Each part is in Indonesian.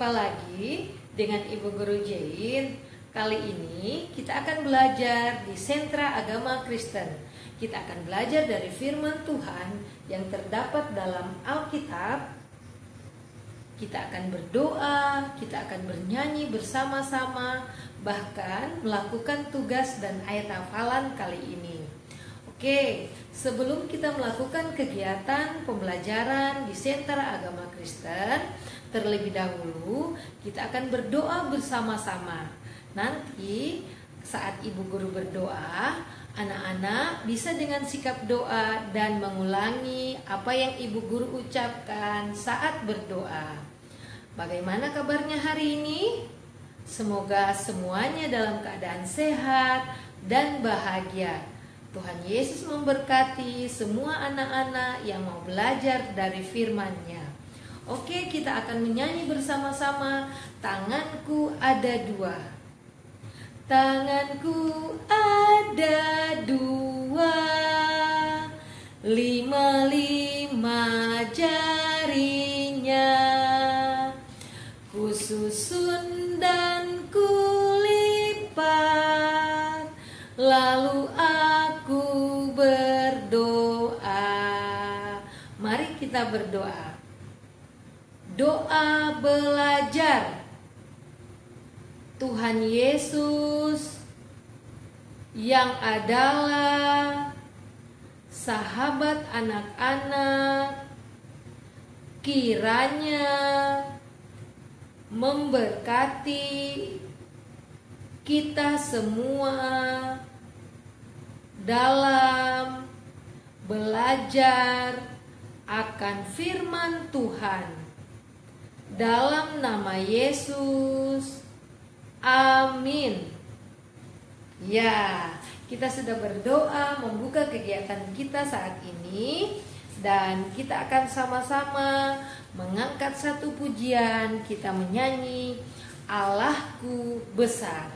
Berjumpa lagi dengan Ibu Guru Jain. Kali ini kita akan belajar di Sentra Agama Kristen. Kita akan belajar dari firman Tuhan yang terdapat dalam Alkitab. Kita akan berdoa, kita akan bernyanyi bersama-sama, bahkan melakukan tugas dan ayat hafalan kali ini. Oke, sebelum kita melakukan kegiatan pembelajaran di Sentra Agama Kristen, terlebih dahulu kita akan berdoa bersama-sama. Nanti saat Ibu Guru berdoa, anak-anak bisa dengan sikap doa dan mengulangi apa yang Ibu Guru ucapkan saat berdoa. Bagaimana kabarnya hari ini? Semoga semuanya dalam keadaan sehat dan bahagia. Tuhan Yesus memberkati semua anak-anak yang mau belajar dari firman-Nya. Oke, kita akan menyanyi bersama-sama. Tanganku ada dua. Tanganku ada dua, 5 jarinya, ku susun dan kulipat, lalu aku berdoa. Mari kita berdoa. Doa belajar. Tuhan Yesus yang adalah sahabat anak-anak, kiranya memberkati kita semua dalam belajar akan firman Tuhan. Dalam nama Yesus, amin. Ya, kita sudah berdoa membuka kegiatan kita saat ini, dan kita akan sama-sama mengangkat satu pujian. Kita menyanyi Allahku besar.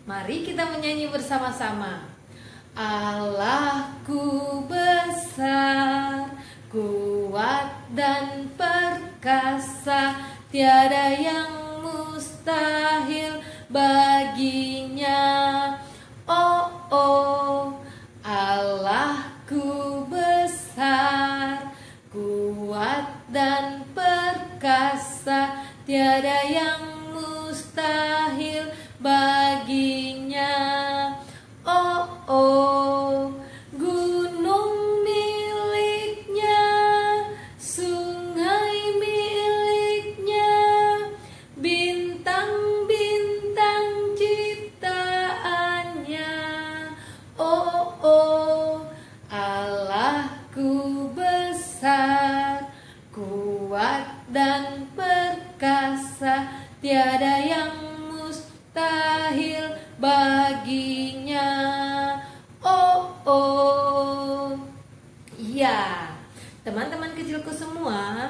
Mari kita menyanyi bersama-sama. Allahku besar, kuat dan perkasa, tiada yang mustahil baginya. Oh, oh, Allahku besar, kuat dan perkasa, tiada yang mustahil baginya. Oh, oh, gunung miliknya, sungai miliknya, bintang-bintang ciptaannya. Oh, oh, Allahku besar, kuat dan perkasa, tiada yang mustahil baginya. Oh, oh. Ya, teman-teman kecilku semua,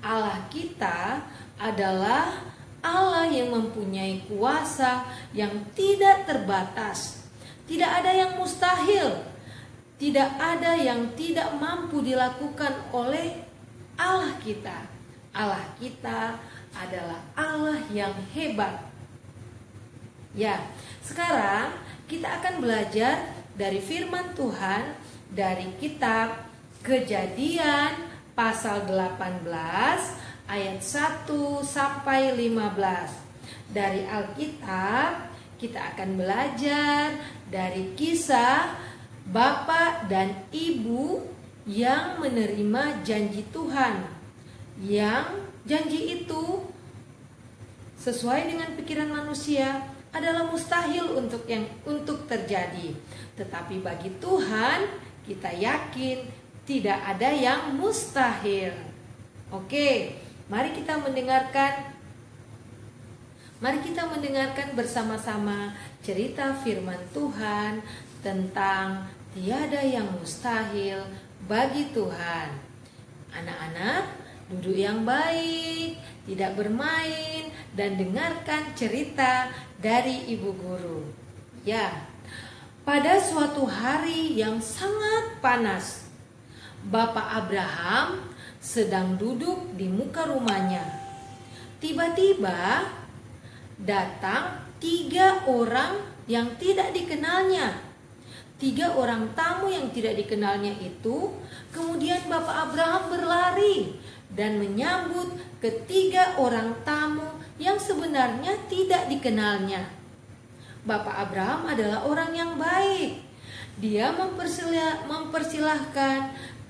Allah kita adalah Allah yang mempunyai kuasa yang tidak terbatas. Tidak ada yang mustahil. Tidak ada yang tidak mampu dilakukan oleh Allah kita. Allah kita adalah Allah yang hebat. Ya, sekarang kita akan belajar dari firman Tuhan dari kitab Kejadian pasal 18 ayat 1 sampai 15. Dari Alkitab kita akan belajar dari kisah bapak dan ibu yang menerima janji Tuhan. Yang janji itu sesuai dengan pikiran manusia adalah mustahil untuk terjadi. Tetapi bagi Tuhan kita yakin tidak ada yang mustahil. Oke, mari kita mendengarkan bersama-sama cerita firman Tuhan tentang tiada yang mustahil bagi Tuhan. Anak-anak, duduk yang baik, tidak bermain, dan dengarkan cerita dari Ibu Guru. Ya, pada suatu hari yang sangat panas, Bapak Abraham sedang duduk di muka rumahnya. tiba-tiba datang 3 orang yang tidak dikenalnya. 3 orang tamu yang tidak dikenalnya itu, kemudian Bapak Abraham berlari dan menyambut ketiga orang tamu yang sebenarnya tidak dikenalnya. Bapak Abraham adalah orang yang baik. Dia mempersilahkan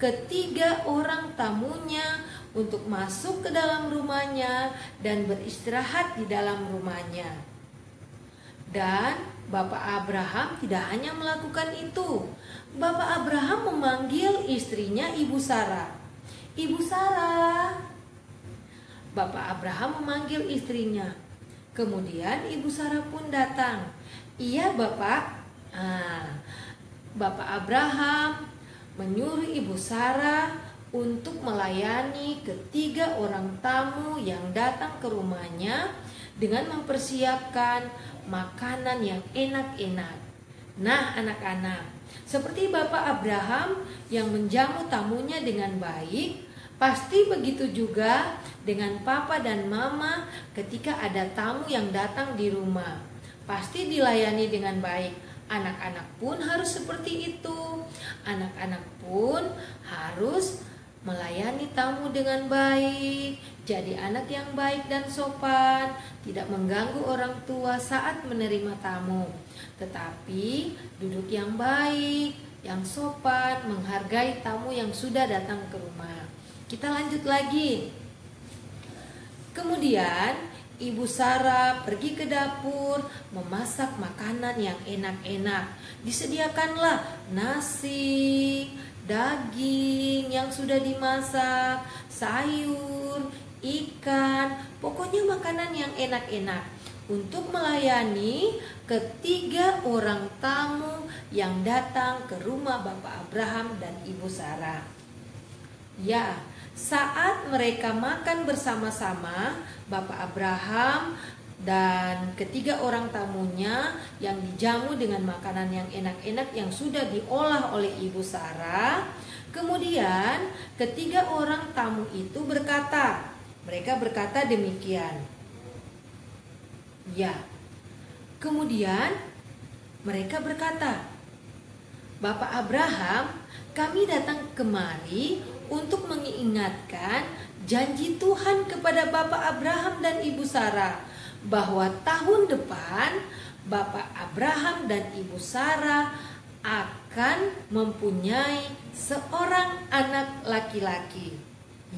ketiga orang tamunya untuk masuk ke dalam rumahnya dan beristirahat di dalam rumahnya. Dan Bapak Abraham tidak hanya melakukan itu. Bapak Abraham memanggil istrinya Ibu Sarah. Ibu Sarah. Bapak Abraham memanggil istrinya. Kemudian Ibu Sarah pun datang. Iya Bapak. Bapak Abraham menyuruh Ibu Sarah untuk melayani ketiga orang tamu yang datang ke rumahnya dengan mempersiapkan makanan yang enak-enak. Nah anak-anak, seperti Bapak Abraham yang menjamu tamunya dengan baik, pasti begitu juga dengan Papa dan Mama ketika ada tamu yang datang di rumah. Pasti dilayani dengan baik. Anak-anak pun harus seperti itu. Anak-anak pun harus melayani tamu dengan baik, jadi anak yang baik dan sopan, tidak mengganggu orang tua saat menerima tamu, tetapi duduk yang baik, yang sopan, menghargai tamu yang sudah datang ke rumah. Kita lanjut lagi. Kemudian Ibu Sarah pergi ke dapur memasak makanan yang enak-enak. Disediakanlah nasi, daging yang sudah dimasak, sayur, ikan, pokoknya makanan yang enak-enak untuk melayani ketiga orang tamu yang datang ke rumah Bapak Abraham dan Ibu Sarah. Ya, saat mereka makan bersama-sama, Bapak Abraham dan ketiga orang tamunya yang dijamu dengan makanan yang enak-enak yang sudah diolah oleh Ibu Sarah. Kemudian ketiga orang tamu itu mereka berkata demikian. Ya, kemudian mereka berkata, Bapak Abraham, kami datang kemari untuk mengingatkan janji Tuhan kepada Bapak Abraham dan Ibu Sarah, bahwa tahun depan Bapak Abraham dan Ibu Sarah akan mempunyai seorang anak laki-laki.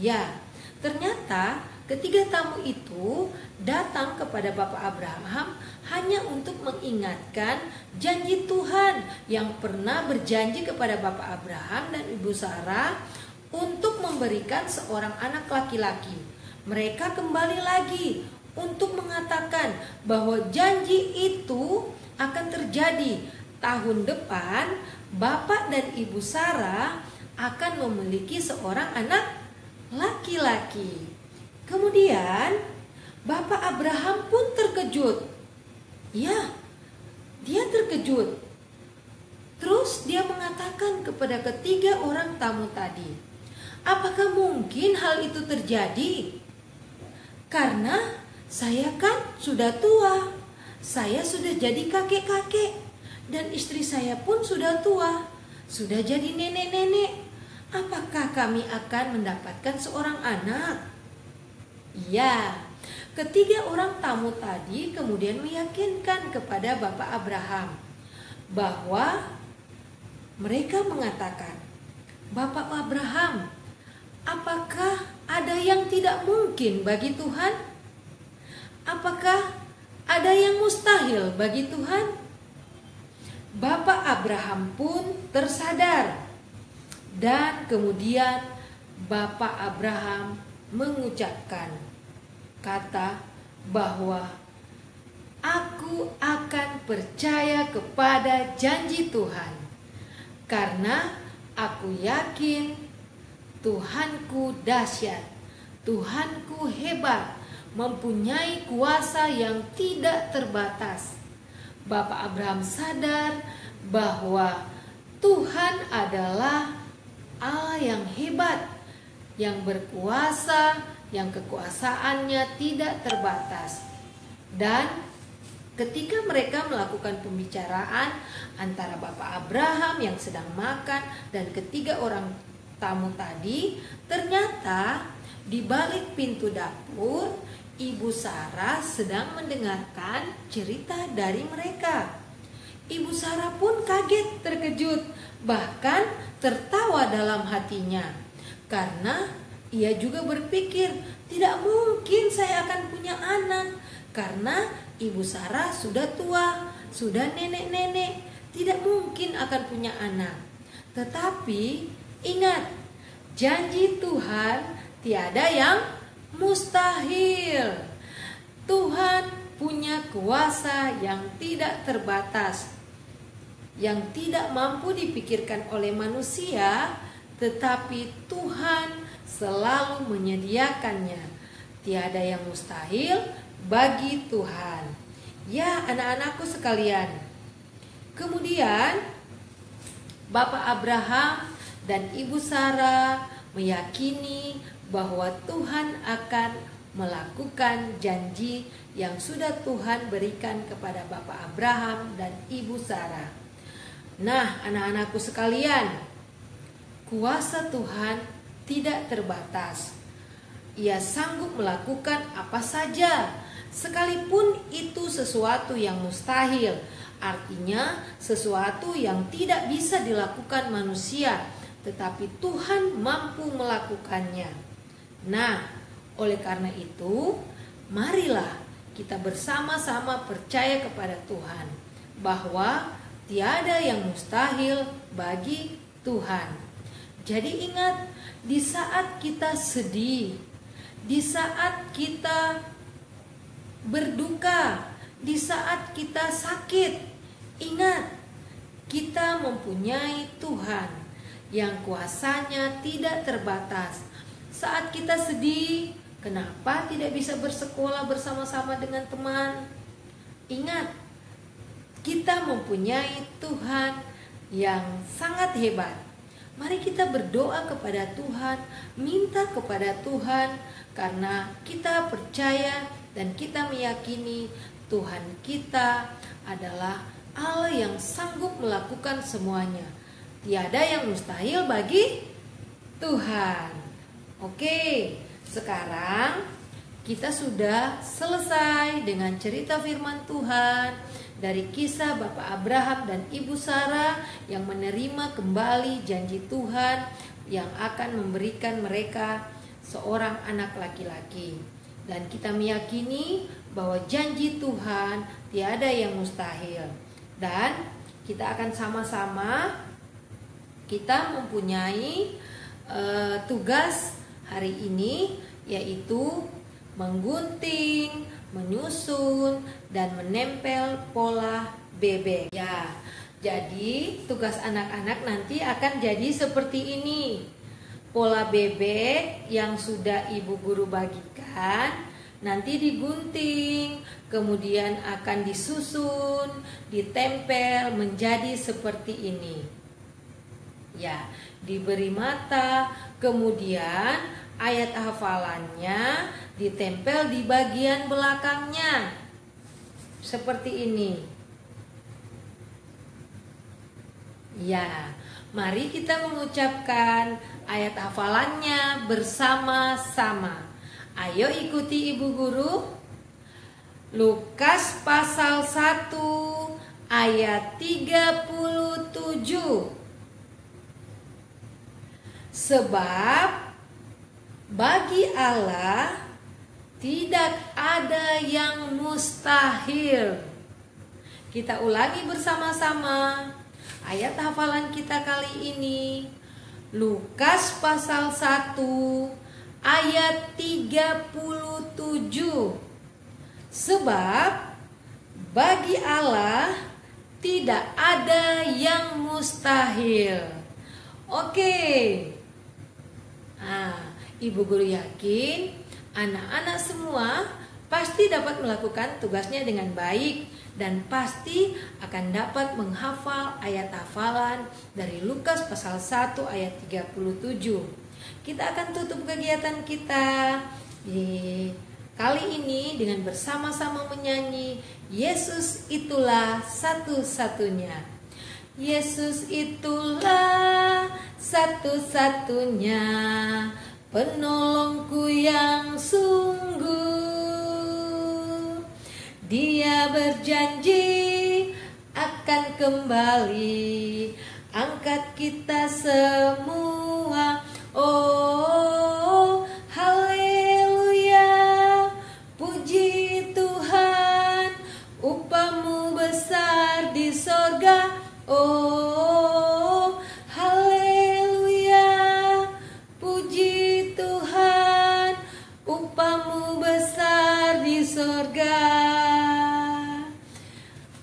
Ya, ternyata ketiga tamu itu datang kepada Bapak Abraham hanya untuk mengingatkan janji Tuhan yang pernah berjanji kepada Bapak Abraham dan Ibu Sarah untuk memberikan seorang anak laki-laki. Mereka kembali lagi untuk mengatakan bahwa janji itu akan terjadi. Tahun depan Bapak dan Ibu Sarah akan memiliki seorang anak laki-laki. Kemudian Bapak Abraham pun terkejut. Ya, dia terkejut. Terus dia mengatakan kepada ketiga orang tamu tadi, apakah mungkin hal itu terjadi? Karena saya kan sudah tua, saya sudah jadi kakek-kakek, dan istri saya pun sudah tua, sudah jadi nenek-nenek. Apakah kami akan mendapatkan seorang anak? Iya, ketiga orang tamu tadi kemudian meyakinkan kepada Bapak Abraham bahwa mereka mengatakan, Bapak Abraham, apakah ada yang tidak mungkin bagi Tuhan? Apakah ada yang mustahil bagi Tuhan? Bapak Abraham pun tersadar. Dan kemudian Bapak Abraham mengucapkan kata bahwa aku akan percaya kepada janji Tuhan, karena aku yakin Tuhanku dahsyat, Tuhanku hebat, mempunyai kuasa yang tidak terbatas. Bapak Abraham sadar bahwa Tuhan adalah Allah yang hebat, yang berkuasa, yang kekuasaannya tidak terbatas. Dan ketika mereka melakukan pembicaraan antara Bapak Abraham yang sedang makan dan ketiga orang tamu tadi, ternyata di balik pintu dapur Ibu Sarah sedang mendengarkan cerita dari mereka. Ibu Sarah pun kaget, terkejut, bahkan tertawa dalam hatinya. Karena ia juga berpikir, tidak mungkin saya akan punya anak. Karena Ibu Sarah sudah tua, sudah nenek-nenek, tidak mungkin akan punya anak. Tetapi ingat, janji Tuhan tiada yang mustahil. Tuhan punya kuasa yang tidak terbatas, yang tidak mampu dipikirkan oleh manusia, tetapi Tuhan selalu menyediakannya. Tiada yang mustahil bagi Tuhan. Ya, anak-anakku sekalian. Kemudian Bapak Abraham dan Ibu Sarah meyakini bahwa Tuhan akan melakukan janji yang sudah Tuhan berikan kepada Bapak Abraham dan Ibu Sarah. Nah, anak-anakku sekalian, kuasa Tuhan tidak terbatas. Ia sanggup melakukan apa saja, sekalipun itu sesuatu yang mustahil. Artinya sesuatu yang tidak bisa dilakukan manusia, tetapi Tuhan mampu melakukannya. Nah, oleh karena itu, marilah kita bersama-sama percaya kepada Tuhan bahwa tiada yang mustahil bagi Tuhan. Jadi ingat, di saat kita sedih, di saat kita berduka, di saat kita sakit, ingat, kita mempunyai Tuhan yang kuasanya tidak terbatas. Saat kita sedih, kenapa tidak bisa bersekolah bersama-sama dengan teman? Ingat, kita mempunyai Tuhan yang sangat hebat. Mari kita berdoa kepada Tuhan, minta kepada Tuhan, karena kita percaya dan kita meyakini Tuhan kita adalah Allah yang sanggup melakukan semuanya. Tiada yang mustahil bagi Tuhan. Oke, sekarang kita sudah selesai dengan cerita firman Tuhan dari kisah Bapak Abraham dan Ibu Sarah yang menerima kembali janji Tuhan yang akan memberikan mereka seorang anak laki-laki. Dan kita meyakini bahwa janji Tuhan tiada yang mustahil. Dan kita akan sama-sama kita mempunyai tugas hari ini, yaitu menggunting, menyusun, dan menempel pola bebek. Ya, jadi tugas anak-anak nanti akan jadi seperti ini. Pola bebek yang sudah ibu guru bagikan nanti digunting, kemudian akan disusun, ditempel menjadi seperti ini. Ya, diberi mata, kemudian ayat hafalannya ditempel di bagian belakangnya seperti ini. Ya, mari kita mengucapkan ayat hafalannya bersama-sama. Ayo ikuti ibu guru. Lukas pasal 1 ayat 37. Sebab bagi Allah tidak ada yang mustahil. Kita ulangi bersama-sama ayat hafalan kita kali ini. Lukas pasal 1 ayat 37. Sebab bagi Allah tidak ada yang mustahil. Oke. Ibu guru yakin anak-anak semua pasti dapat melakukan tugasnya dengan baik dan pasti akan dapat menghafal ayat hafalan dari Lukas pasal 1 ayat 37. Kita akan tutup kegiatan kita Di kali ini dengan bersama-sama menyanyi Yesus itulah satu-satunya. Yesus itulah satu-satunya penolongku yang sungguh. Dia berjanji akan kembali angkat kita semua. Oh, haleluya, puji Tuhan, upahmu besar di sorga. Oh, haleluya, puji Tuhan, upahmu besar di sorga.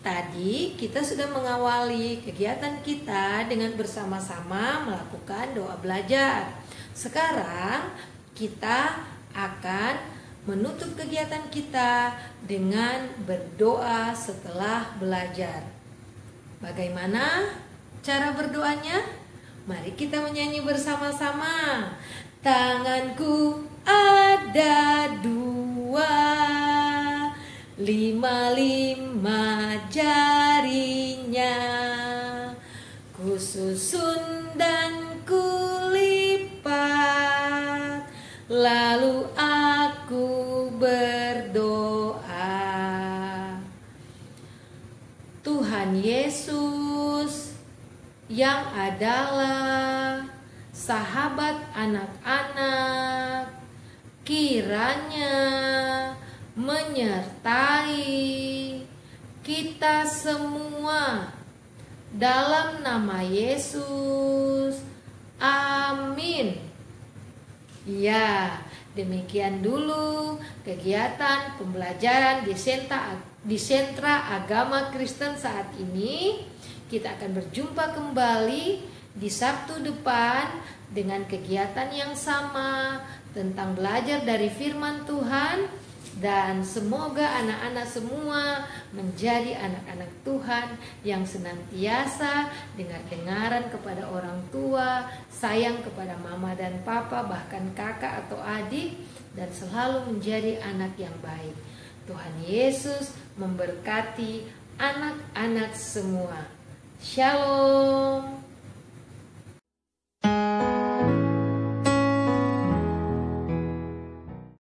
Tadi kita sudah mengawali kegiatan kita dengan bersama-sama melakukan doa belajar. Sekarang kita akan menutup kegiatan kita dengan berdoa setelah belajar. Bagaimana cara berdoanya? Mari kita menyanyi bersama-sama. Tanganku ada dua, 5 jarinya, kususun dan kulipat, lalu aku berdoa. Tuhan Yesus yang adalah sahabat anak-anak, kiranya menyertai kita semua dalam nama Yesus. Amin. Ya, demikian dulu kegiatan pembelajaran di Sentra Agama Kristen saat ini. Kita akan berjumpa kembali di Sabtu depan dengan kegiatan yang sama tentang belajar dari firman Tuhan. Dan semoga anak-anak semua menjadi anak-anak Tuhan yang senantiasa dengar-dengaran kepada orang tua, sayang kepada mama dan papa, bahkan kakak atau adik, dan selalu menjadi anak yang baik. Tuhan Yesus memberkati anak-anak semua. Shalom.